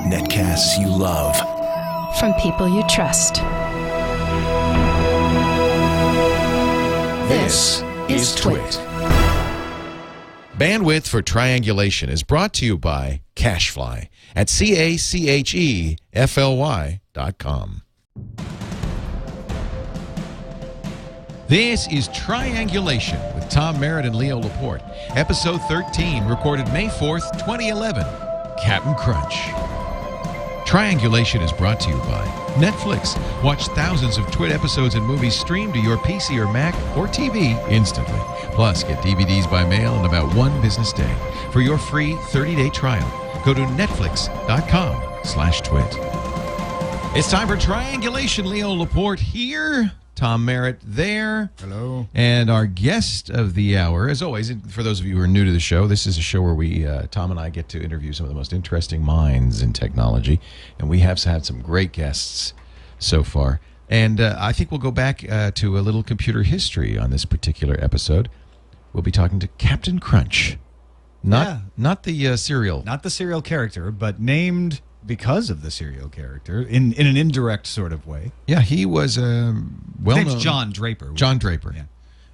Netcasts you love. From people you trust. This is Twit. Bandwidth for Triangulation is brought to you by Cachefly at CACHEFLY.com. This is Triangulation with Tom Merritt and Leo Laporte. Episode 13, recorded May 4th, 2011. Capn Crunch. Triangulation is brought to you by Netflix. Watch thousands of Twit episodes and movies streamed to your PC or Mac or TV instantly. Plus, get DVDs by mail in about one business day. For your free 30-day trial, go to netflix.com/twit. It's time for Triangulation. Leo Laporte here. Tom Merritt there. Hello. And our guest of the hour, as always, and for those of you who are new to the show, this is a show where we, Tom and I, get to interview some of the most interesting minds in technology. And we have had some great guests so far. And I think we'll go back to a little computer history on this particular episode. We'll be talking to Capn Crunch. Not the cereal. Not the serial character, but named because of the serial character in an indirect sort of way. Yeah, he was a well-known... His name's John Draper. John Draper. Yeah.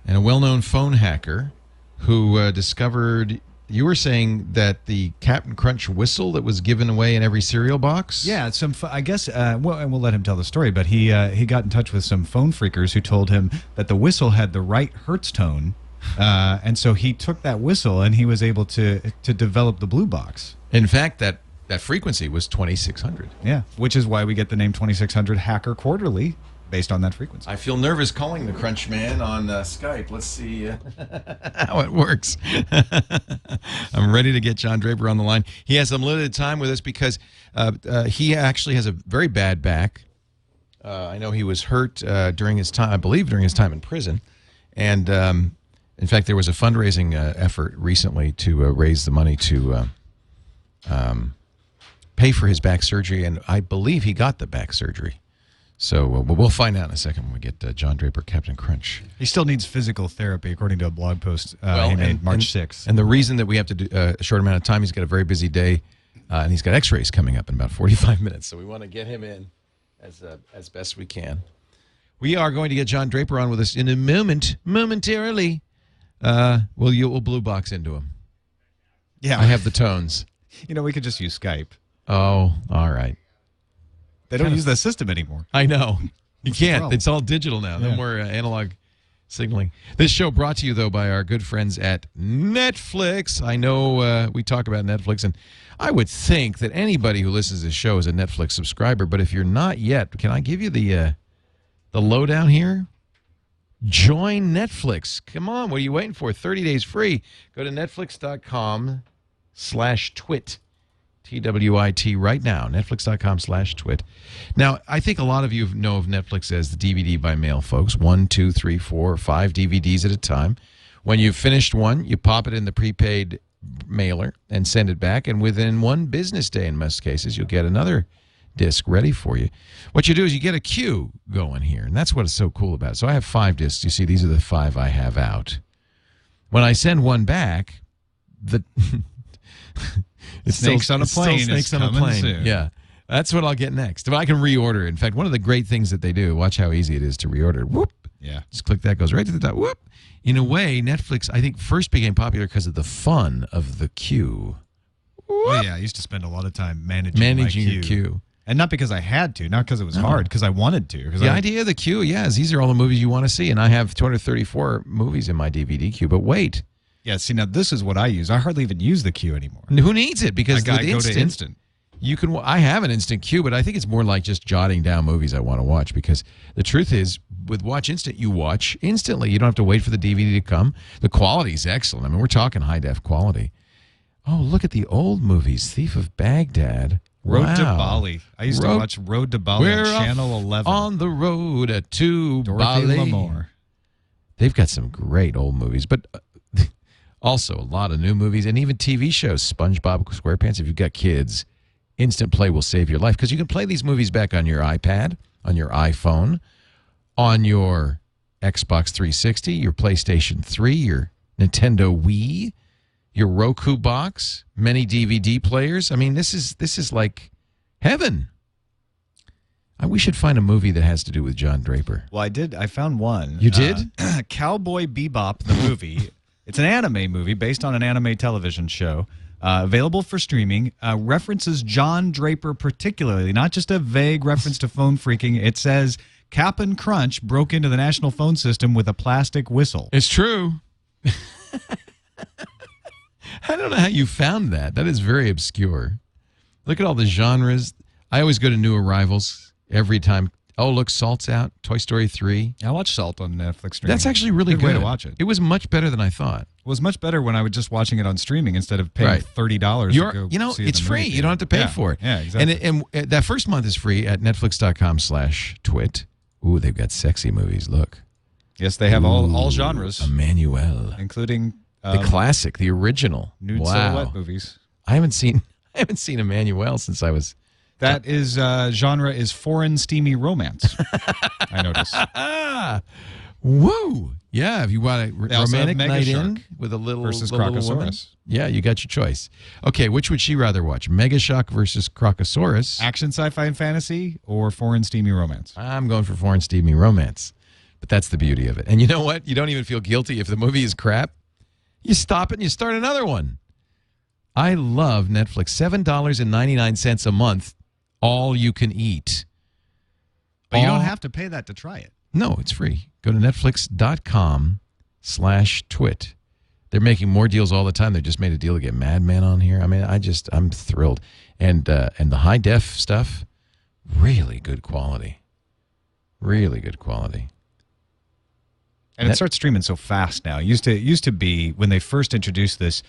And a well-known phone hacker who discovered... You were saying that the Capn Crunch whistle that was given away in every cereal box? Yeah, I guess, well, and we'll let him tell the story, but he got in touch with some phone freakers who told him that the whistle had the right hertz tone, and so he took that whistle and he was able to develop the blue box. In fact, that frequency was 2600. Yeah, which is why we get the name 2600 Hacker Quarterly, based on that frequency. I feel nervous calling the Crunch Man on Skype. Let's see how it works. I'm ready to get John Draper on the line. He has some limited time with us because he actually has a very bad back. I know he was hurt during his time, I believe during his time in prison. And in fact, there was a fundraising effort recently to raise the money to pay for his back surgery, and I believe he got the back surgery. So we'll find out in a second when we get John Draper, Capn Crunch. He still needs physical therapy, according to a blog post he made March 6th. And the reason that we have to do a short amount of time, he's got a very busy day, and he's got x-rays coming up in about 45 minutes. So we want to get him in as best we can. We are going to get John Draper on with us in a momentarily. We'll blue box into him. Yeah, I have the tones. You know, we could just use Skype. Oh, all right. They don't use that system anymore. I know. You can't. problem? It's all digital now. No Yeah. more analog signaling. This show brought to you, though, by our good friends at Netflix. I know we talk about Netflix, and I would think that anybody who listens to this show is a Netflix subscriber, but if you're not yet, can I give you the lowdown here? Join Netflix. Come on. What are you waiting for? 30 days free. Go to netflix.com/twit. TWIT right now, netflix.com/twit. Now, I think a lot of you know of Netflix as the DVD by mail, folks. 1, 2, 3, 4, 5 DVDs at a time. When you've finished one, you pop it in the prepaid mailer and send it back, and within one business day, in most cases, you'll get another disc ready for you. What you do is you get a queue going here, and that's what is so cool about it. So I have 5 discs. You see, these are the 5 I have out. When I send one back, it's Snakes on a plane. Snakes on a plane. Soon. Yeah. That's what I'll get next. But I can reorder. In fact, one of the great things that they do, watch how easy it is to reorder. Whoop. Yeah. Just click that, goes right to the top. Whoop. In a way, Netflix, I think, first became popular because of the fun of the queue. Oh, yeah, I used to spend a lot of time managing my your queue. And not because I had to, not because it was hard, because I wanted to. The idea of the queue, is these are all the movies you want to see. And I have 234 movies in my DVD queue. But wait. Yeah, see, now this is what I use. I hardly even use the queue anymore. Who needs it? Because I go to Instant. You can. I have an instant queue, but I think it's more like just jotting down movies I want to watch. Because the truth is, with Watch Instant, you watch instantly. You don't have to wait for the DVD to come. The quality is excellent. I mean, we're talking high def quality. Oh, look at the old movies: Thief of Baghdad, Road to Bali. I used to watch Road to Bali on Channel 11. On the road to Dorothy Bali. Lamour. They've got some great old movies, but. Also, a lot of new movies and even TV shows. SpongeBob SquarePants. If you've got kids, Instant Play will save your life because you can play these movies back on your iPad, on your iPhone, on your Xbox 360, your PlayStation 3, your Nintendo Wii. your Roku box, many DVD players. I mean, this is like heaven. We should find a movie that has to do with John Draper. Well, I found one. You did? Cowboy Bebop, the movie. It's an anime movie based on an anime television show. Available for streaming. References John Draper particularly, not just a vague reference to phone phreaking. It says Capn Crunch broke into the national phone system with a plastic whistle. It's true. I don't know how you found that. That is very obscure. Look at all the genres. I always go to new arrivals every time. Oh, look, Salt's out. Toy Story 3. I watched Salt on Netflix streaming. That's actually really good. Way to watch it. It was much better than I thought. It was much better when I was just watching it on streaming instead of paying $30 to go You know, see it's the free. movie. You don't have to pay for it. Yeah, exactly. And that first month is free at netflix.com/twit. Ooh, they've got sexy movies. Look. Yes, they have all genres. Emmanuel. Including the classic, the original. Nude silhouette movies. I haven't seen Emmanuel since I was... That is genre is foreign steamy romance. I noticed. Woo! Yeah, if you want a romantic night in with a little versus little Crocosaurus. woman, yeah, you got your choice. Okay, which would she rather watch? Mega Shock versus Crocosaurus. Action, sci-fi, and fantasy, or foreign steamy romance? I'm going for foreign steamy romance. But that's the beauty of it. And you know what? You don't even feel guilty if the movie is crap. You stop it and you start another one. I love Netflix. $7.99 a month. All you can eat. But you don't have to pay that to try it. No, it's free. Go to netflix.com/twit. They're making more deals all the time. They just made a deal to get Mad Men on here. I mean, I'm thrilled. And the high def stuff, really good quality. Really good quality. And it starts streaming so fast now. It used to be when they first introduced this,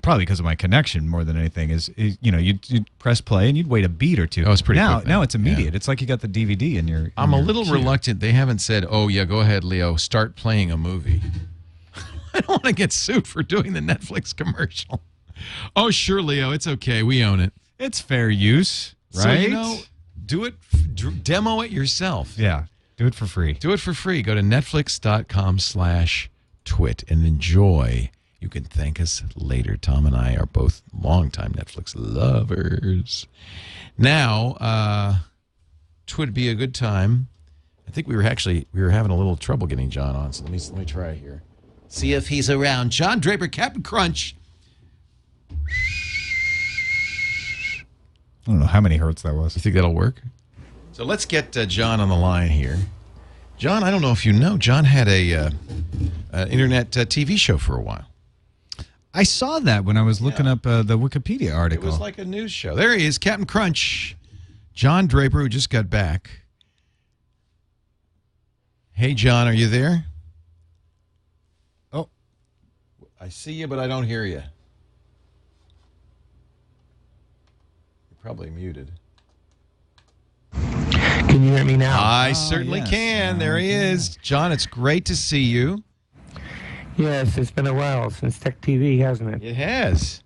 probably because of my connection more than anything, is you'd press play and you'd wait a beat or two. Oh, it's pretty quick now it's immediate. Yeah. It's like you got the DVD in your. I'm a little reluctant. They haven't said, "Oh yeah, go ahead, Leo, start playing a movie." I don't want to get sued for doing the Netflix commercial. Oh sure, Leo, it's okay. We own it. It's fair use, right? So do it. Demo it yourself. Yeah, do it for free. Do it for free. Go to netflix.com/twit and enjoy. You can thank us later. Tom and I are both longtime Netflix lovers. Now, it would be a good time. I think we were having a little trouble getting John on, so let me try here. See if he's around. John Draper, Capn Crunch. I don't know how many hertz that was. You think that'll work? So let's get John on the line here. John, I don't know if you know, John had a internet TV show for a while. I saw that when I was looking up the Wikipedia article. It was like a news show. There he is, Capn Crunch. John Draper, who just got back. Hey, John, are you there? Oh, I see you, but I don't hear you. You're probably muted. Can you hear me now? I certainly can. There he is. John, it's great to see you. Yes, it's been a while since Tech TV, hasn't it? It has.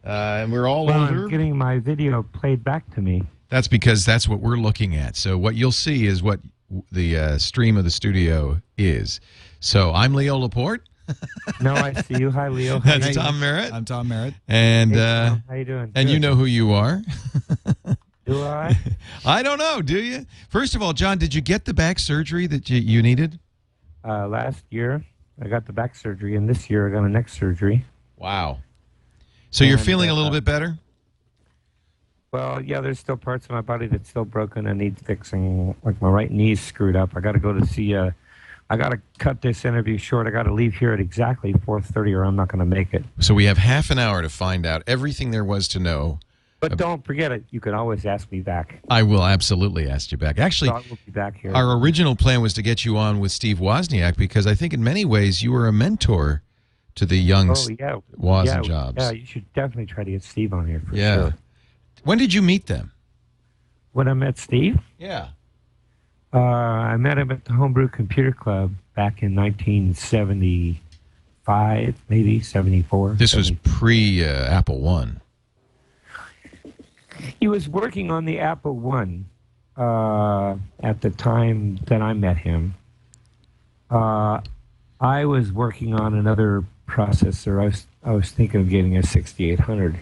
And we're all well, older. I'm getting my video played back to me. That's because that's what we're looking at. So what you'll see is what the stream of the studio is. So I'm Leo Laporte. No, I see you. Hi, Leo. That's Tom Merritt. I'm Tom Merritt. And hey, Tom. How you doing? And Good. you know who you are. Do I? I don't know. Do you? First of all, John, did you get the back surgery that you needed? Last year, I got the back surgery, and this year I got a neck surgery. Wow. So you're feeling a little bit better? Well, yeah, there's still parts of my body that's still broken and needs fixing. Like my right knee's screwed up. I got to go to see I got to cut this interview short. I got to leave here at exactly 4:30 or I'm not going to make it. So we have half an hour to find out everything there was to know. But don't forget it. You can always ask me back. I will absolutely ask you back. Actually, I will be back here. Our original plan was to get you on with Steve Wozniak because I think in many ways you were a mentor to the young Woz and Jobs. Yeah, you should definitely try to get Steve on here for sure. When did you meet them? When I met Steve? Yeah. I met him at the Homebrew Computer Club back in 1975, maybe 74. This was pre-Apple I. He was working on the Apple I at the time that I met him. I was working on another processor. I was thinking of getting a 6800.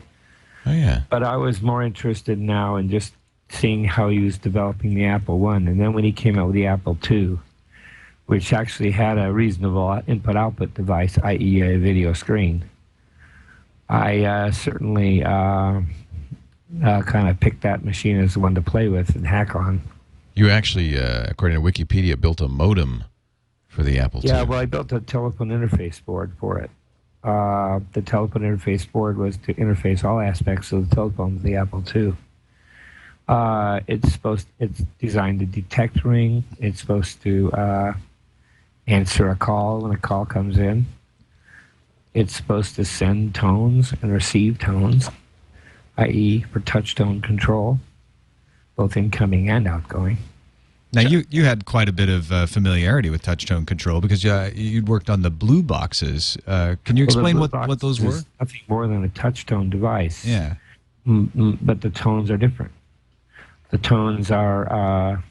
Oh, yeah. But I was more interested now in just seeing how he was developing the Apple One. And then when he came out with the Apple II, which actually had a reasonable input-output device, i.e. a video screen, I certainly kind of picked that machine as the one to play with and hack on. You actually, according to Wikipedia, built a modem for the Apple II. Yeah, well, I built a telephone interface board for it. The telephone interface board was to interface all aspects of the telephone with the Apple II. It's designed to detect ring. It's supposed to answer a call when a call comes in. It's supposed to send tones and receive tones, i.e. for touch tone control, both incoming and outgoing. Now, you had quite a bit of familiarity with touch tone control because you'd worked on the blue boxes. Can you explain what those were? Nothing more than a touch tone device. Yeah. But the tones are different. The tones are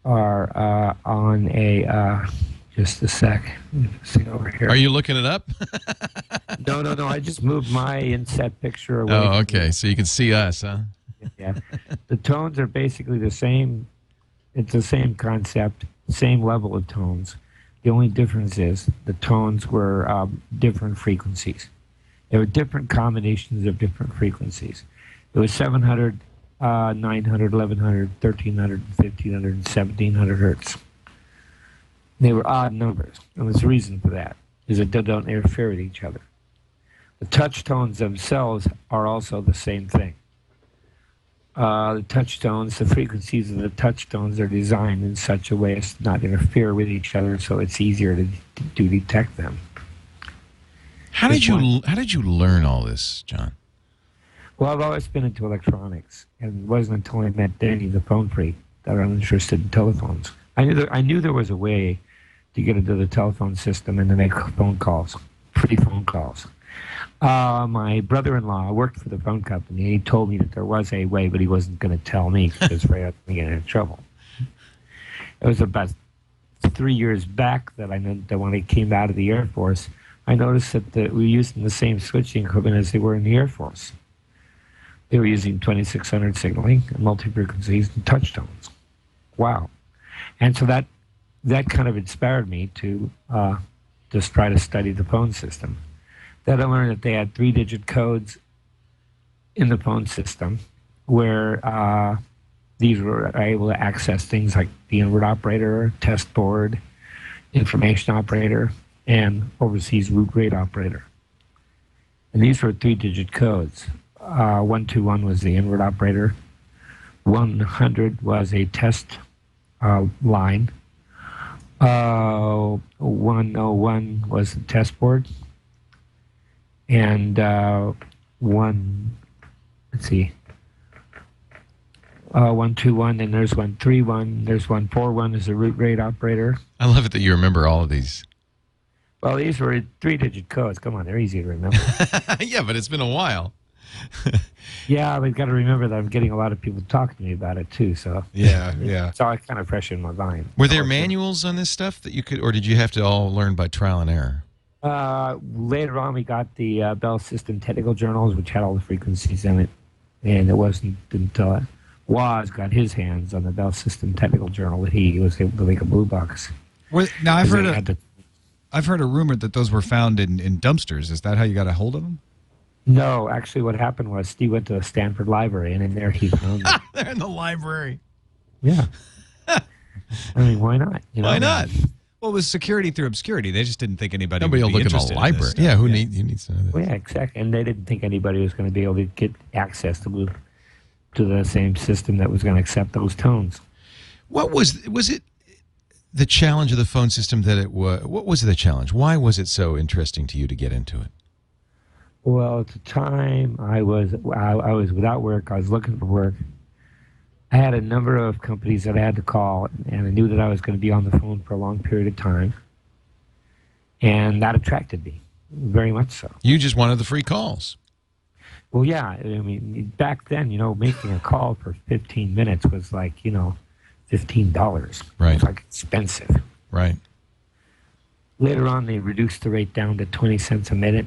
on a just a sec. See over here. Are you looking it up? No. I just moved my inset picture away. Oh, okay. So you can see us, huh? Yeah. The tones are basically the same. It's the same concept, same level of tones. The only difference is the tones were different frequencies. There were different combinations of different frequencies. It was 700, 900, 1100, 1300, 1500, and 1700 hertz. They were odd numbers, and there's a reason for that, is that they don't interfere with each other. The touch tones themselves are also the same thing. The touch tones, the frequencies of the touch tones are designed in such a way as to not interfere with each other, so it's easier to detect them. How did you learn all this, John? Well, I've always been into electronics, and it wasn't until I met Danny, the phone freak, that I'm interested in telephones. I knew there was a way to get into the telephone system and to make phone calls, free phone calls. My brother-in-law worked for the phone company, and he told me that there was a way, but he wasn't going to tell me because I was getting into trouble. It was about 3 years back that I know that when I came out of the Air Force, I noticed that we were using the same switching equipment as they were in the Air Force. They were using 2600 signaling, and multi-frequencies, and touch tones. Wow. And so that kind of inspired me to just try to study the phone system. Then I learned that they had 3-digit codes in the phone system where these were able to access things like the inward operator, test board, information operator, and overseas root rate operator. And these were 3-digit codes. 121 was the inward operator. 100 was a test line. 101 was the test board. And 121, and there's 131, there's 141 is a root rate operator. I love it that you remember all of these. Well, these were 3-digit codes. Come on, they're easy to remember. Yeah, but it's been a while. Yeah, but you've got to remember that I'm getting a lot of people talking to me about it too. So yeah. So I kind of fresh in my mind. Were there manuals on this stuff that you could, or did you have to all learn by trial and error? Later on, we got the Bell System Technical Journals, which had all the frequencies in it, and it wasn't until Woz got his hands on the Bell System Technical Journal that he was able to make a blue box. Now I've heard a rumor that those were found in dumpsters. Is that how you got a hold of them? No, actually, what happened was Steve went to the Stanford Library, and in there he found them. They're in the library. Yeah. I mean, why not? Why not? Well, it was security through obscurity. They just didn't think anybody Nobody would will be look in the interested library. in this Yeah, stuff. who needs to know this? Well, yeah, exactly. And they didn't think anybody was going to be able to get access to the same system that was going to accept those tones. What was it the challenge of the phone system that it was? What was the challenge? Why was it so interesting to you to get into it? Well, at the time, I was without work. I was looking for work. I had a number of companies that I had to call, and I knew that I was going to be on the phone for a long period of time. And that attracted me, very much so. You just wanted the free calls. Well, yeah. I mean, back then, making a call for 15 minutes was like, $15. Right. It was like expensive. Right. Later on, they reduced the rate down to 20 cents a minute.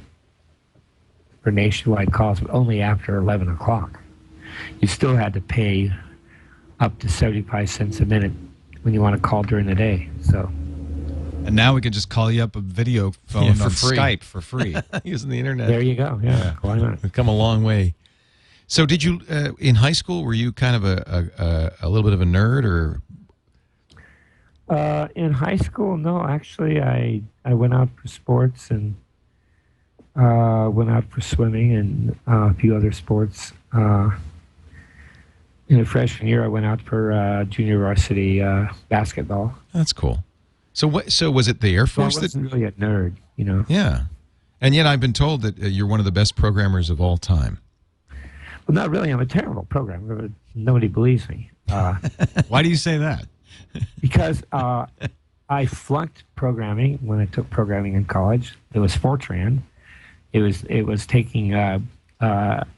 for nationwide calls, but only after 11 o'clock. You still had to pay up to 75 cents a minute when you want to call during the day. So. And now we can just call you up a video phone for on free. Skype for free. Using the internet. There you go. Yeah. Why not? We've come a long way. So did you, in high school, were you kind of a little bit of a nerd, or? In high school, no. Actually, I went out for sports and went out for swimming and a few other sports. In the freshman year, I went out for junior varsity basketball. That's cool. So what? So was it the Air So I Force wasn't really a nerd, you know. Yeah, and yet I've been told that you're one of the best programmers of all time. Well, not really. I'm a terrible programmer. Nobody believes me. Why do you say that? Because I flunked programming when I took programming in college. It was Fortran. It was taking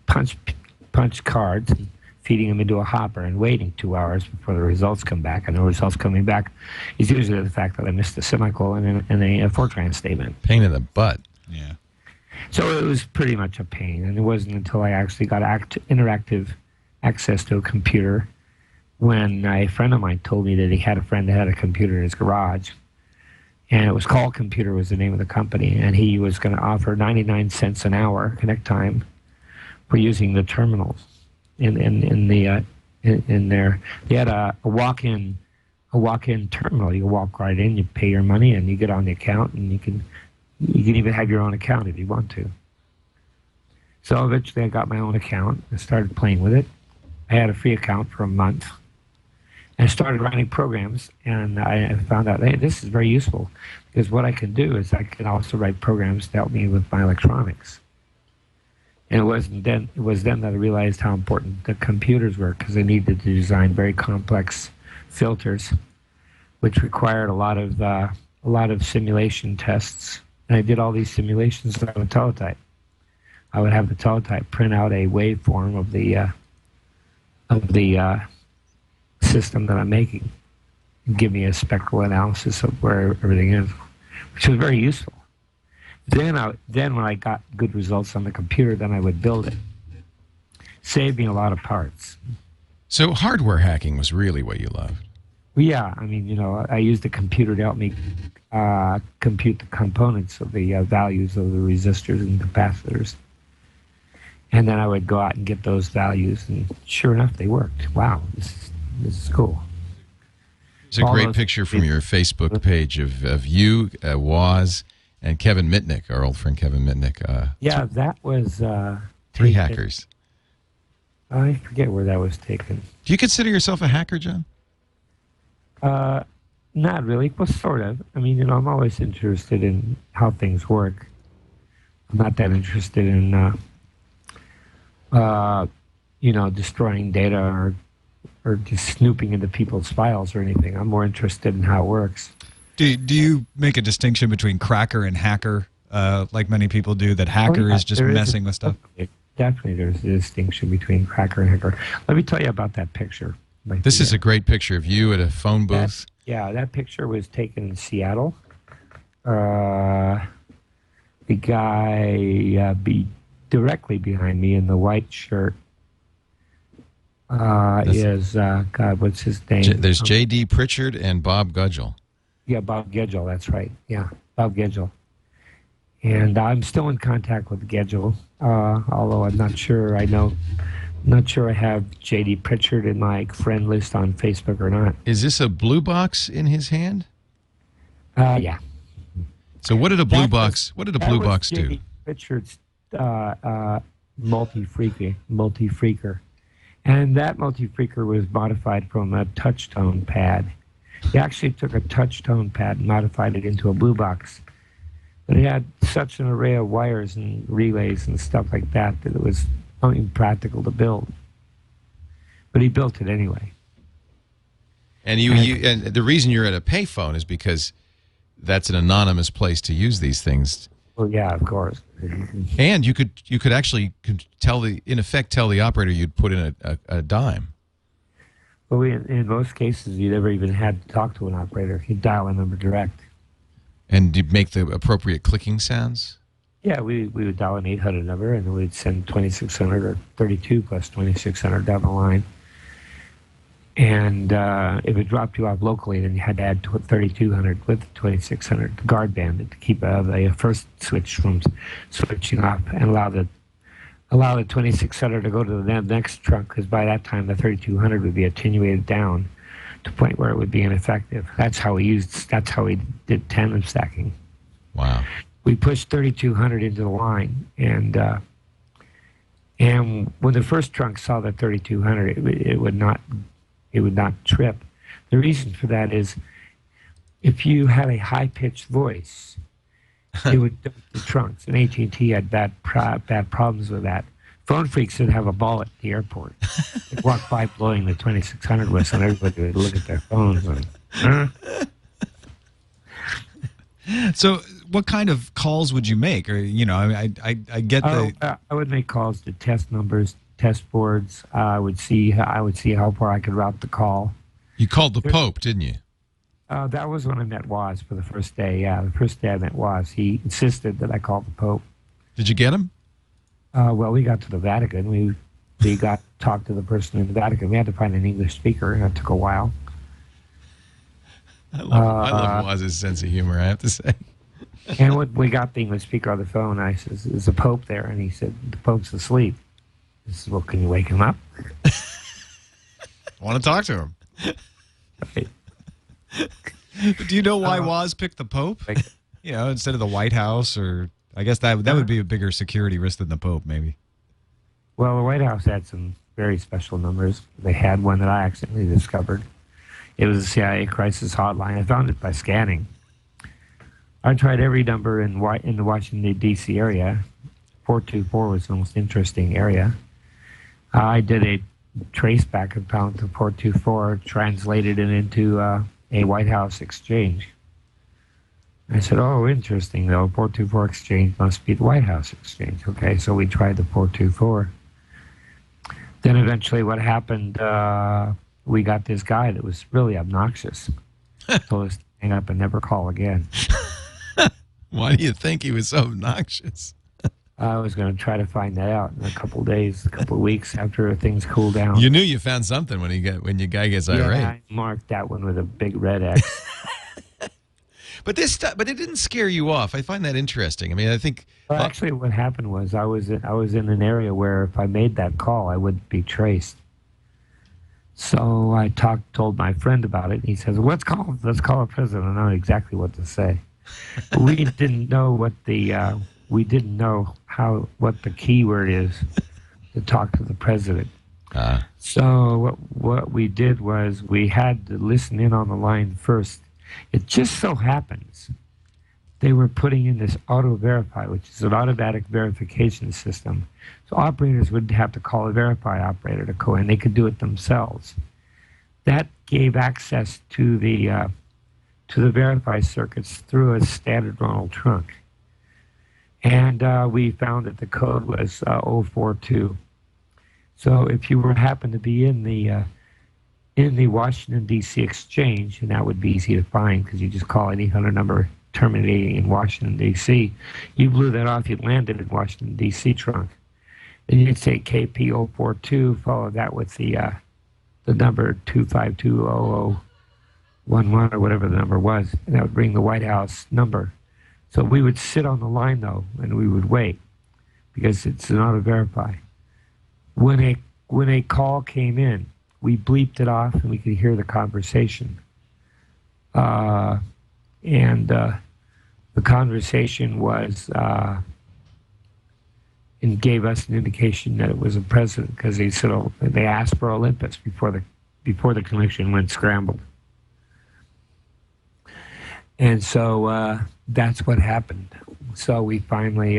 punch cards and feeding them into a hopper and waiting 2 hours before the results come back. And the results coming back is usually the fact that I missed a semicolon in a Fortran statement. Pain in the butt. Yeah. So it was pretty much a pain. And it wasn't until I actually got interactive access to a computer when a friend of mine told me that he had a friend that had a computer in his garage. And it was Call Computer was the name of the company. And he was going to offer 99 cents an hour connect time for using the terminals in there. They had a walk-in terminal. You walk right in, you pay your money, and you get on the account, and you can even have your own account if you want to. So eventually I got my own account and started playing with it. I had a free account for a month and started writing programs, and I found out, hey, this is very useful, because what I can do is I can also write programs to help me with my electronics. And it was then that I realized how important the computers were, because I needed to design very complex filters, which required a lot of simulation tests. And I did all these simulations on a teletype. I would have the teletype print out a waveform of the system that I'm making and give me a spectral analysis of where everything is, which was very useful. Then when I got good results on the computer, then I would build it. Saved me a lot of parts. So hardware hacking was really what you loved. Well, yeah, I mean, you know, I used the computer to help me compute the components of the values of the resistors and capacitors. And then I would go out and get those values, and sure enough, they worked. Wow, this is cool. There's a great picture from your Facebook page of you, Woz, and Kevin Mitnick, our old friend Kevin Mitnick. Yeah, that was... three hackers. I forget where that was taken. Do you consider yourself a hacker, John? Not really. Well, sort of. I mean, you know, I'm always interested in how things work. I'm not that interested in, you know, destroying data or just snooping into people's files or anything. I'm more interested in how it works. Do you make a distinction between cracker and hacker, like many people do, that hacker is just messing with stuff? Definitely there's a distinction between cracker and hacker. Let me tell you about that picture. This is a great picture of you at a phone booth. That picture was taken in Seattle. The guy directly behind me in the white shirt is, God, what's his name? There's J.D. Pritchard and Bob Gudgel. Yeah, Bob Gudgel, that's right. Yeah, Bob Gudgel. And I'm still in contact with Gudgel, although I'm not sure I have J.D. Pritchard in my friend list on Facebook or not. Is this a blue box in his hand? Yeah. So what did a blue box do? J.D. Pritchard's multi-phreaker. And that multi-phreaker was modified from a touch-tone pad. He actually took a touch-tone pad and modified it into a blue box. But it had such an array of wires and relays and stuff like that it was impractical to build. But he built it anyway. And and the reason you're at a payphone is because that's an anonymous place to use these things. Well, yeah, of course. And you could actually tell the operator you'd put in a dime. Well, in most cases, you never even had to talk to an operator. You'd dial a number direct. And you'd make the appropriate clicking sounds? Yeah, we would dial an 800 number, and then we'd send 2600 or 32 plus 2600 down the line. And if it dropped you off locally, then you had to add 3200 with 2600, the guard band, to keep the first switch from switching off and allow the 2600 to go to the next trunk, because by that time the 3200 would be attenuated down to a point where it would be ineffective. That's how we did tandem stacking. Wow. We pushed 3200 into the line, and when the first trunk saw the 3200, it would not trip. The reason for that is if you had a high-pitched voice, it would dump the trunks, and AT&T had bad problems with that. Phone freaks would have a ball at the airport. They'd walk by blowing the 2600 whistle, and everybody would look at their phones and, huh? So, what kind of calls would you make? Or I get the. I would make calls to test numbers, test boards. I would see how far I could route the call. You called the Pope, didn't you? That was when I met Woz for the first day. Yeah, the first day I met Woz, he insisted that I call the Pope. Did you get him? Well, we got to the Vatican. We got to talk to the person in the Vatican. We had to find an English speaker, and it took a while. I love Woz's sense of humor, I have to say. And when we got the English speaker on the phone, I said, "Is the Pope there?" And he said, "The Pope's asleep." I said, "Well, can you wake him up?" I want to talk to him. Right. Do you know why Woz picked the Pope? Instead of the White House, or I guess that would be a bigger security risk than the Pope, maybe. Well, the White House had some very special numbers. They had one that I accidentally discovered. It was a CIA crisis hotline. I found it by scanning. I tried every number in the Washington, D.C. area. 424 was the most interesting area. I did a trace back and found to 424, translated it into a White House exchange. I said, "Oh, interesting, though. 424 exchange must be the White House exchange." Okay, so we tried the 424. Then eventually what happened, we got this guy that was really obnoxious. Told us to hang up and never call again. Why do you think he was so obnoxious? I was going to try to find that out in a couple of weeks after things cooled down. You knew you found something when your guy gets irate. Yeah, I marked that one with a big red X. But it didn't scare you off. I find that interesting. I mean, I think. Well, actually, what happened was I was in an area where if I made that call, I wouldn't be traced. So I told my friend about it. And he says, let's call the president. I know exactly what to say. We didn't know what the keyword is to talk to the president. So what we did was we had to listen in on the line first. It just so happens they were putting in this auto-verify, which is an automatic verification system. So operators wouldn't have to call a verify operator to go in. They could do it themselves. That gave access to the verify circuits through a standard Ronald trunk. And we found that the code was 042. So if you happened to be in the Washington, D.C. exchange, and that would be easy to find because you just call an 800 number terminating in Washington, D.C., you blew that off, you landed in Washington, D.C. trunk. And you'd say KP042, follow that with the number 2520011 or whatever the number was, and that would bring the White House number. So we would sit on the line, though, and we would wait because it's an auto-verify. When a call came in, we bleeped it off and we could hear the conversation. The conversation was and gave us an indication that it was a president because they asked for Olympus before the connection went scrambled. And so that's what happened. So we finally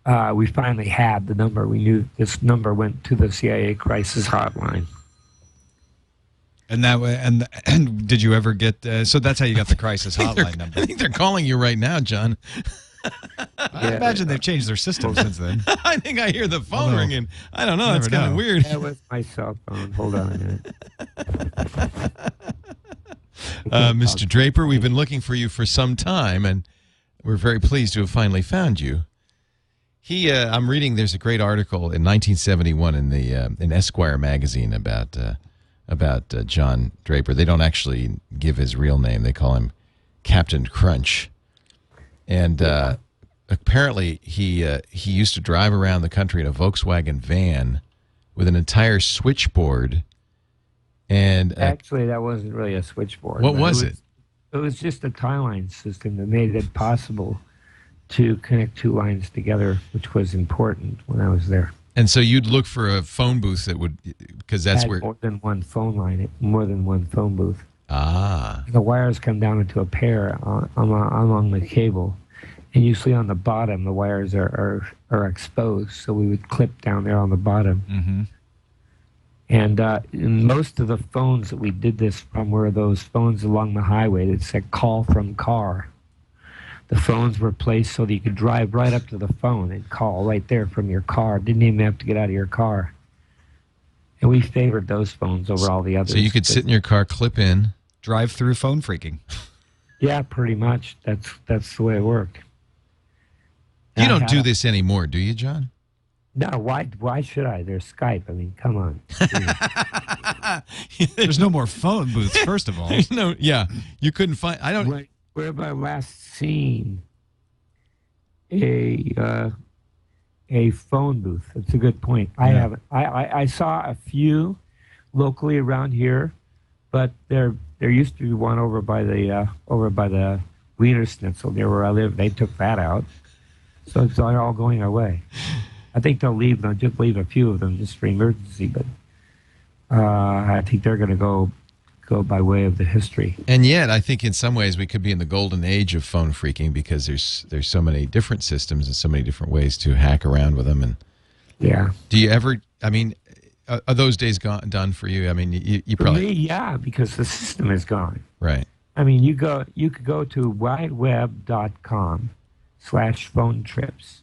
had the number. We knew this number went to the CIA crisis hotline. And that way, and did you ever get? So that's how you got the crisis hotline number. I think they're calling you right now, John. I imagine they've changed their system since then. I think I hear the phone ringing. I don't know. It's kind of weird. That was my cell phone. Hold on a minute. Mr. Draper, we've been looking for you for some time, and We're very pleased to have finally found you. I'm reading. There's a great article in 1971 in the in Esquire magazine about John Draper. They don't actually give his real name. They call him Capn Crunch. And apparently he used to drive around the country in a Volkswagen van with an entire switchboard. And actually, that wasn't really a switchboard. What was it? It was just a tie line system that made it possible to connect two lines together, which was important when I was there. And so you'd look for a phone booth that would, because that's where more than one phone line, more than one phone booth. Ah. The wires come down into a pair along the cable, and usually on the bottom the wires are exposed, so we would clip down there on the bottom. Mm-hmm. And most of the phones that we did this from were those phones along the highway that said "call from car." The phones were placed so that you could drive right up to the phone and call right there from your car. Didn't even have to get out of your car. And we favored those phones over all the others. So you could sit in your car, clip in. Drive through phone freaking. Yeah, pretty much. That's the way it worked. You don't do this anymore, do you, John? No, why should I? There's Skype. I mean, come on. There's no more phone booths, first of all. You couldn't find. I don't. Where have I last seen a phone booth? That's a good point. I haven't. I saw a few locally around here, but there used to be one over by the Wiener Schnitzel near where I live. They took that out, so it's all going away. I think they'll just leave a few of them just for emergency, but I think they're going to go by way of the history. And yet, I think in some ways we could be in the golden age of phone freaking because there's so many different systems and so many different ways to hack around with them. And yeah, do you ever? I mean, are those days done for you? I mean, you probably. For me, yeah, because the system is gone. Right. I mean, you could go to wideweb.com/phone trips.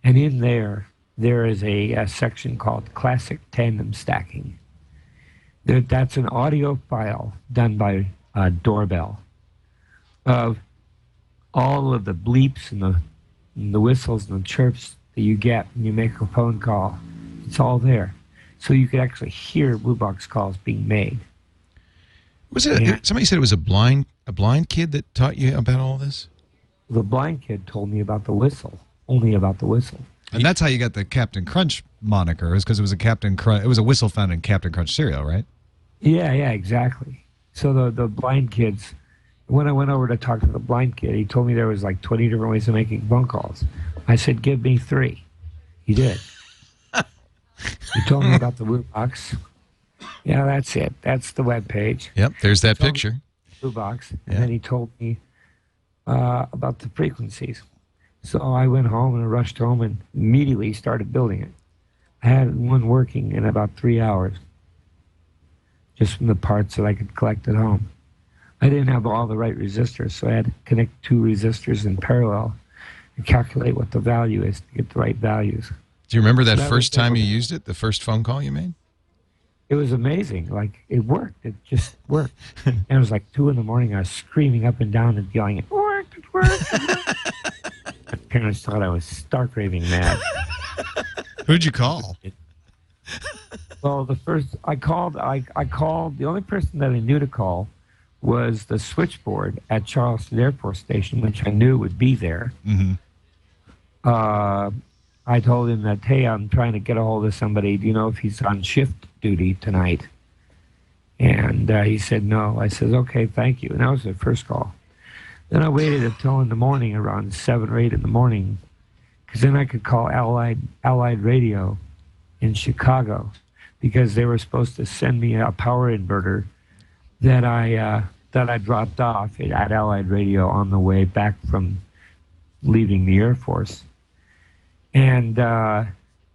And in there is a section called Classic Tandem Stacking. That's an audio file done by Doorbell of all of the bleeps and the whistles and the chirps that you get when you make a phone call. It's all there. So you could actually hear Blue Box calls being made. Was it somebody said it was a blind kid that taught you about all this? The blind kid told me about the whistle. Only about the whistle. And that's how you got the Capn Crunch moniker, is because it was a it was a whistle found in Capn Crunch cereal, right? Yeah, exactly. So the blind kids, when I went over to talk to the blind kid, he told me there was like 20 different ways of making phone calls. I said, give me 3. He did. He told me about the Blue Box. Yeah, that's it. That's the web page. Yep, there's that picture. Blue Box. And then he told me about the frequencies. So I went home and rushed home and immediately started building it. I had one working in about 3 hours, just from the parts that I could collect at home. I didn't have all the right resistors, so I had to connect 2 resistors in parallel and calculate what the value is to get the right values. Do you remember that first time you used it, the first phone call you made? It was amazing. Like, it worked. It just worked. And it was like 2 in the morning. I was screaming up and down and yelling, it worked, it worked, it worked. My parents thought I was stark raving mad. Who'd you call? Well, the only person that I knew to call was the switchboard at Charleston Air Force Station, which I knew would be there. Mm-hmm. I told him that, hey, I'm trying to get a hold of somebody. Do you know if he's on shift duty tonight? And he said no. I said, okay, thank you. And that was the first call. Then I waited until in the morning, around 7 or 8 in the morning, because then I could call Allied Radio in Chicago, because they were supposed to send me a power inverter that I dropped off at Allied Radio on the way back from leaving the Air Force. And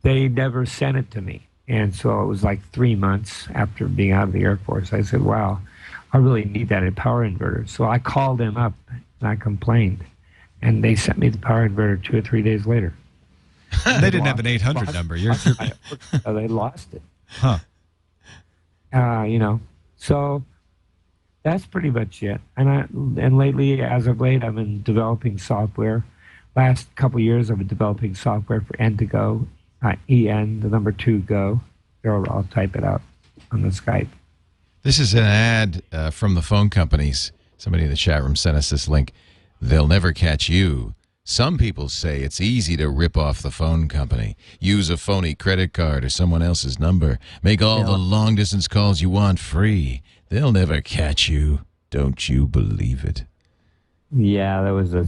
they never sent it to me. And so it was like 3 months after being out of the Air Force. I said, wow, I really need that power inverter. So I called them up and I complained. And they sent me the power inverter 2 or 3 days later. They didn't have an 800 number. They lost it. Huh. So That's pretty much it. And lately, as of late, I've been developing software. Last couple of years, I've been developing software for N2Go, EN, the number 2 Go. Here, I'll type it out on the Skype. This is an ad from the phone companies. Somebody in the chat room sent us this link. They'll never catch you. Some people say it's easy to rip off the phone company. Use a phony credit card or someone else's number. Make all the long-distance calls you want free. They'll never catch you. Don't you believe it? Yeah, that was a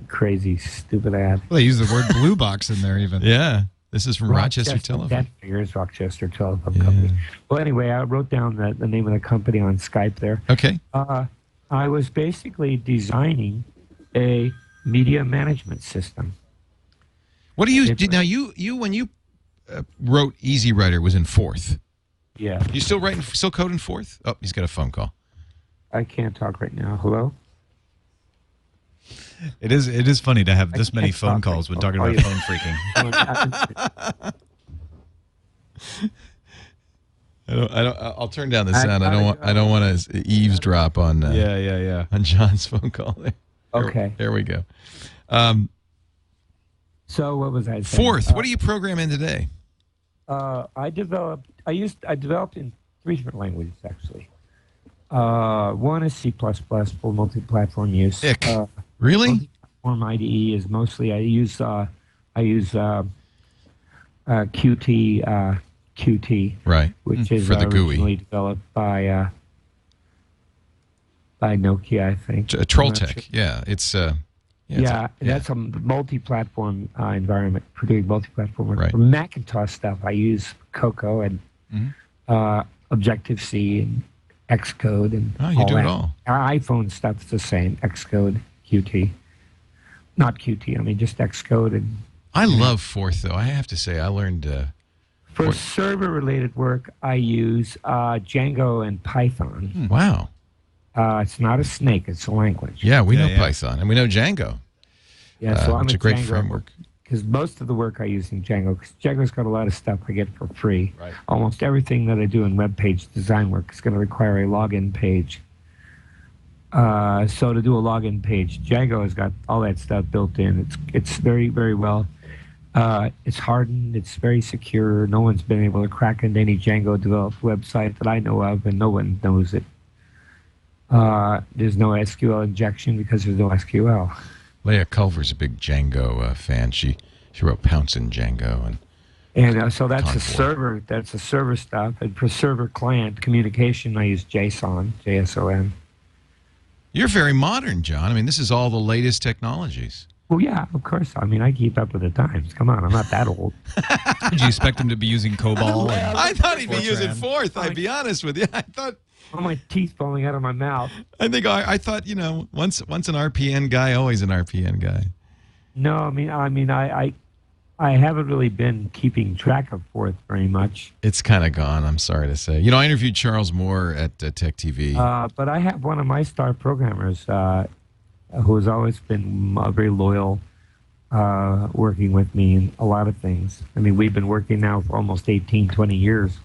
crazy, stupid ad. Well, they use the word blue box in there even. Yeah. This is from Rochester Telephone. That figures Rochester Telephone Company. Well, anyway, I wrote down the name of the company on Skype there. Okay. I was basically designing a media management system. What do you do now? You when you wrote Easy Writer was in 4th. Yeah. You still code in 4th? Oh, he's got a phone call. I can't talk right now. Hello? It is funny to have this many phone calls when talking about phone freaking. I'll turn down the sound. I don't want to eavesdrop on on John's phone call there. Okay. There we go. So what was I saying? 4th. What do you program in today? I developed in 3 different languages actually. One is C++ for multi-platform use. Really? Multi-platform IDE is mostly I use Qt, right, which is for the originally GUI developed by Nokia, I think. Trolltech, sure. Yeah, it's that's a multi-platform environment, particularly multi-platform. Right. For Macintosh stuff, I use Cocoa and Objective-C and Xcode and you do it all. Our iPhone stuff's the same, Xcode, Qt. Not Qt, I mean just Xcode. And I love 4th, though. I have to say, I learned... for server-related work, I use Django and Python. Wow. It's not a snake, it's a language. Yeah, we know Python, and we know Django. Yeah, so I'm a great framework. Because most of the work I use in Django, because Django's got a lot of stuff I get for free. Right. Almost everything that I do in web page design work is going to require a login page. So to do a login page, Django has got all that stuff built in. It's very, very well. It's hardened. It's very secure. No one's been able to crack into any Django-developed website that I know of, and no one knows it. There's no SQL injection because there's no SQL. Leah Culver's a big Django fan. She wrote Pounce in Django, and so that's Convoy. a server. That's a server stuff. And for server client communication, I use JSON, JSON. You're very modern, John. I mean, this is all the latest technologies. Well, yeah, of course. I mean, I keep up with the times. Come on, I'm not that old. Did you expect him to be using COBOL? I thought he'd be using 4th. I'd be honest with you. I thought. All my teeth falling out of my mouth. I thought once an RPN guy, always an RPN guy. No, I haven't really been keeping track of 4th very much. It's kind of gone. I'm sorry to say. I interviewed Charles Moore at Tech TV. But I have one of my star programmers who has always been very loyal, working with me in a lot of things. I mean, we've been working now for almost 18, 20 years.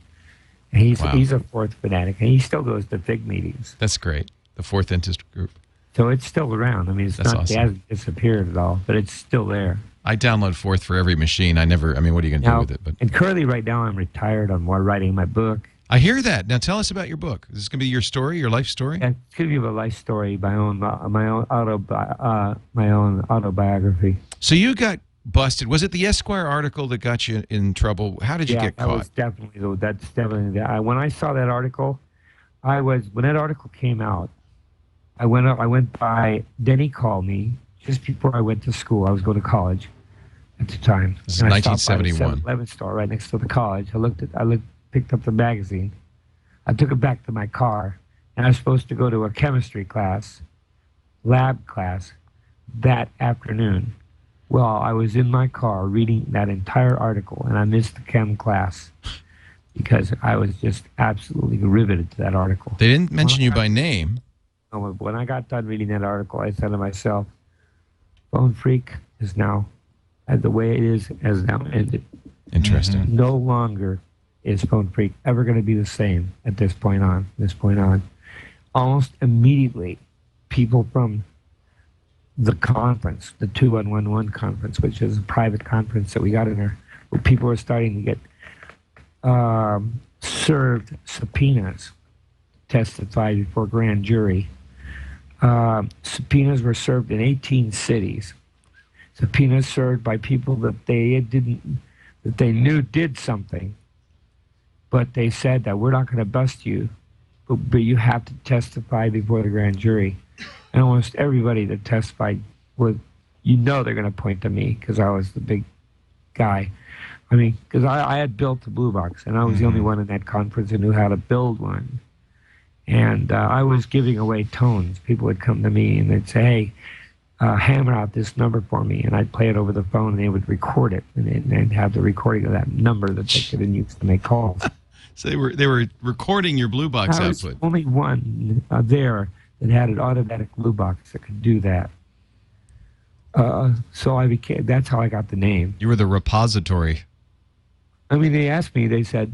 And he's a 4th fanatic, and he still goes to FIG meetings. That's great. The 4th Interest Group. So it's still around. I mean, it hasn't disappeared at all, but it's still there. I download 4th for every machine. What are you going to do with it? And currently right now I'm retired. I'm writing my book. I hear that. Now tell us about your book. Is this going to be your story, your life story? Yeah, it's going to be a life story, my own autobiography. So you got busted. Was it the Esquire article that got you in trouble? How did you get caught? That's definitely that. When I saw that article, when that article came out, I went by, Denny called me just before I went to school. I was going to college at the time. This is 1971. 7-Eleven store right next to the college. I picked up the magazine. I took it back to my car, and I was supposed to go to a chemistry class, lab class, that afternoon. Well, I was in my car reading that entire article, and I missed the chem class because I was just absolutely riveted to that article. They didn't mention you by name. When I got done reading that article, I said to myself, Phone Phreak is now, the way it is, has now ended. Interesting. No longer is Phone Phreak ever going to be the same at this point on. almost immediately, people from the conference, the 2111 conference, which is a private conference that we got in there, where people were starting to get served subpoenas, testify before grand jury. Subpoenas were served in 18 cities. Subpoenas served by people that they knew did something, but they said that we're not going to bust you, but you have to testify before the grand jury. And almost everybody that testified they're going to point to me because I was the big guy. I mean, because I had built the blue box, and I was the only one in that conference who knew how to build one. And I was giving away tones. People would come to me and they'd say, hey, hammer out this number for me. And I'd play it over the phone, and they would record it. And they'd have the recording of that number that they could have used to make calls. So they were recording your blue box I was output. only one there that had an automatic blue box that could do that. So that's how I got the name. You were the repository. I mean, they asked me, they said,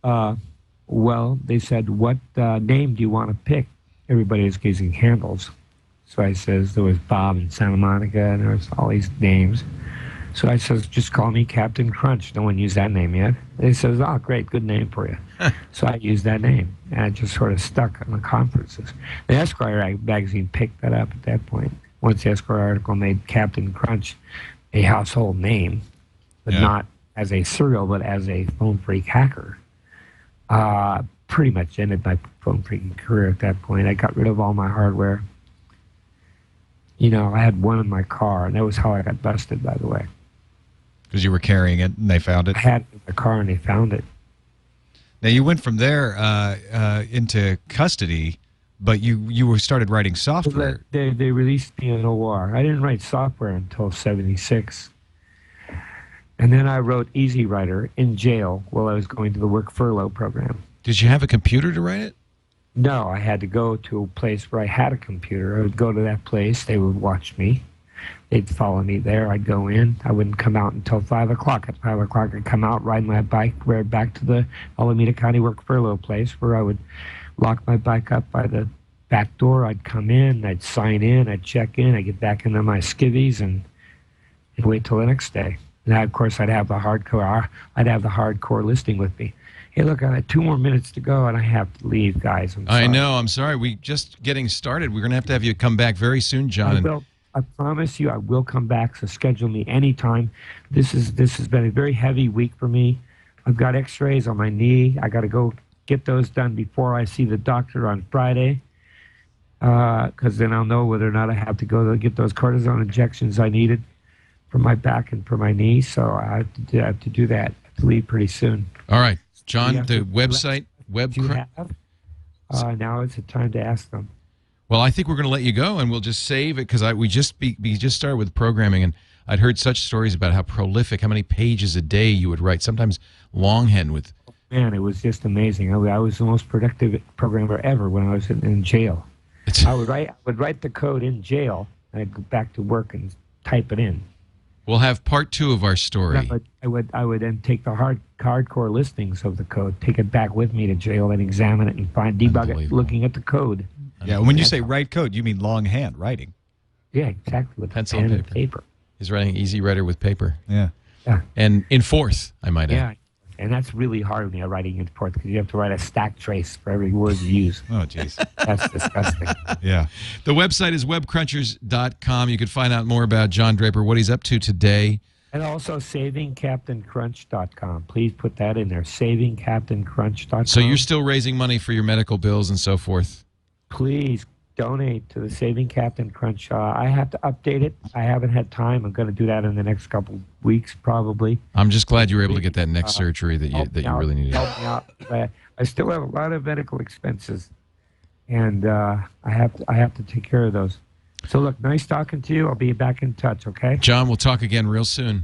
what name do you want to pick? Everybody was using handles. So I says, there was Bob in Santa Monica, and there was all these names. So I says, just call me Capn Crunch. No one used that name yet. They says, oh, great, good name for you. So I used that name, and it just sort of stuck on the conferences. The Esquire magazine picked that up at that point. Once the Esquire article made Capn Crunch a household name, but not as a serial, but as a phone freak hacker. Pretty much ended my phone freaking career at that point. I got rid of all my hardware. You know, I had one in my car, and that was how I got busted, by the way. Because you were carrying it, and they found it? I had it in the car, and they found it. Now, you went from there into custody, but you started writing software. They released me in OR. I didn't write software until 76. And then I wrote Easy Writer in jail while I was going to the work furlough program. Did you have a computer to write it? No, I had to go to a place where I had a computer. I would go to that place. They would watch me. They'd follow me there. I'd go in. I wouldn't come out until 5 o'clock. At 5 o'clock, I'd come out, ride my bike, right back to the Alameda County work furlough place where I would lock my bike up by the back door. I'd come in. I'd sign in. I'd check in. I'd get back into my skivvies and wait till the next day. And of course, I'd have the hardcore listing with me. Hey, look, I had 2 more minutes to go, and I have to leave, guys. I'm sorry. I know. I'm sorry. We just getting started. We're going to have you come back very soon, John. I promise you I will come back, so schedule me anytime. This has been a very heavy week for me. I've got x-rays on my knee. I got to go get those done before I see the doctor on Friday, because then I'll know whether or not I have to go to get those cortisone injections I needed for my back and for my knee. So I have to do that. I have to leave pretty soon. All right. John, the website, now it's the time to ask them. Well, I think we're going to let you go, and we'll just save it because we just started with programming, and I'd heard such stories about how prolific, how many pages a day you would write, sometimes longhand with. Man, it was just amazing. I was the most productive programmer ever when I was in jail. I would write the code in jail, and I'd go back to work and type it in. We'll have part 2 of our story. I would then take the hardcore listings of the code, take it back with me to jail, and examine it and debug it, looking at the code. Yeah, when you say write code, you mean longhand writing. Yeah, exactly. With pencil pen and paper. He's writing Easy Writer with paper. Yeah. And in fourth, I might add. Yeah, and that's really hard when you're writing in fourth because you have to write a stack trace for every word you use. Oh, jeez. That's disgusting. Yeah. The website is webcrunchers.com. You can find out more about John Draper, what he's up to today. And also savingcapncrunch.com. Please put that in there, savingcapncrunch.com. So you're still raising money for your medical bills and so forth? Please donate to the Saving Capn Crunch. I have to update it. I haven't had time. I'm going to do that in the next couple weeks, probably. I'm just glad you were able to get that neck surgery that you really needed. Help me out. I still have a lot of medical expenses, and I have to take care of those. So look, nice talking to you. I'll be back in touch. Okay, John. We'll talk again real soon.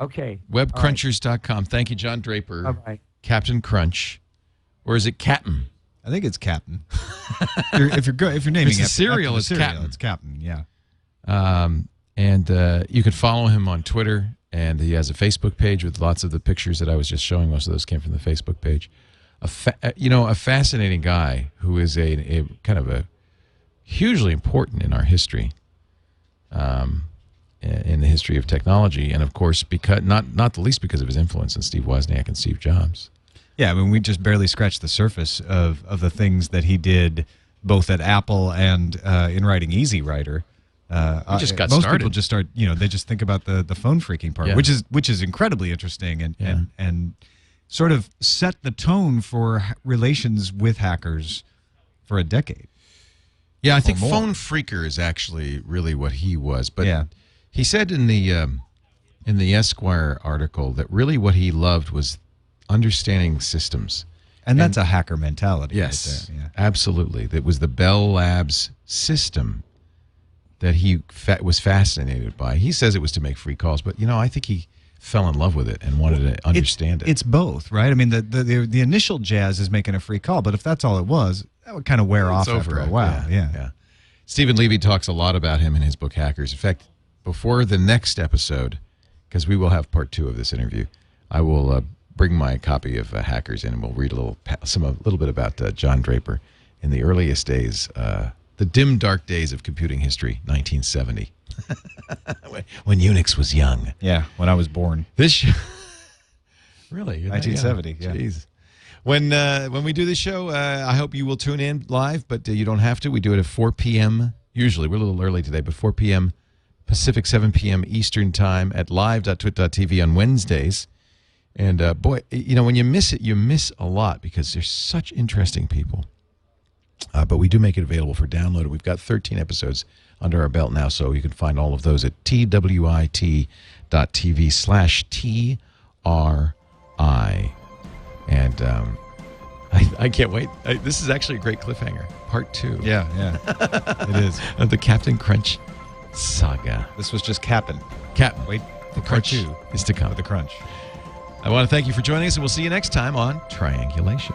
Okay. Webcrunchers.com. Thank you, John Draper. Bye-bye. Capn Crunch, or is it Capn? I think it's Capn. if you're naming it's it cereal, it's Capn. It's Capn, yeah. And you can follow him on Twitter, and he has a Facebook page with lots of the pictures that I was just showing. Most of those came from the Facebook page. a fascinating guy who is a kind of a hugely important in our history, in the history of technology, and of course, because not the least because of his influence on Steve Wozniak and Steve Jobs. Yeah, I mean, we just barely scratched the surface of the things that he did, both at Apple and in writing Easy Writer. He just got most started. people just start, they just think about the phone freaking part, Yeah. which is incredibly interesting and sort of set the tone for relations with hackers for a decade. Yeah, I think more. phone freaker is actually really what he was. But Yeah. he said in the Esquire article that really what he loved was understanding systems. And that's a hacker mentality. Yes, right there. absolutely. That was the Bell Labs system that he was fascinated by. He says it was to make free calls, but I think he fell in love with it and wanted to understand it. It's both, right? I mean, the initial jazz is making a free call, but if that's all it was, that would kind of wear off after a while. Yeah. Stephen Levy talks a lot about him in his book Hackers. In fact, before the next episode, because we will have part 2 of this interview, I will bring my copy of Hackers in, and we'll read a little bit about John Draper in the earliest days, the dim, dark days of computing history, 1970, when Unix was young. Yeah, when I was born. This really 1970. Yeah. Jeez. When we do this show, I hope you will tune in live, but you don't have to. We do it at 4 p.m. Usually, we're a little early today, but 4 p.m. Pacific, 7 p.m. Eastern time at live.twit.tv on Wednesdays. And boy, when you miss it, you miss a lot because there's such interesting people. But we do make it available for download. We've got 13 episodes under our belt now, so you can find all of those at twit.tv/TRI. And I can't wait. This is actually a great cliffhanger. Part 2. Yeah, it is. Of the Capn Crunch saga. This was just Cap'n. Capn. Wait, The part crunch 2 is to come. with the crunch. I want to thank you for joining us, and we'll see you next time on Triangulation.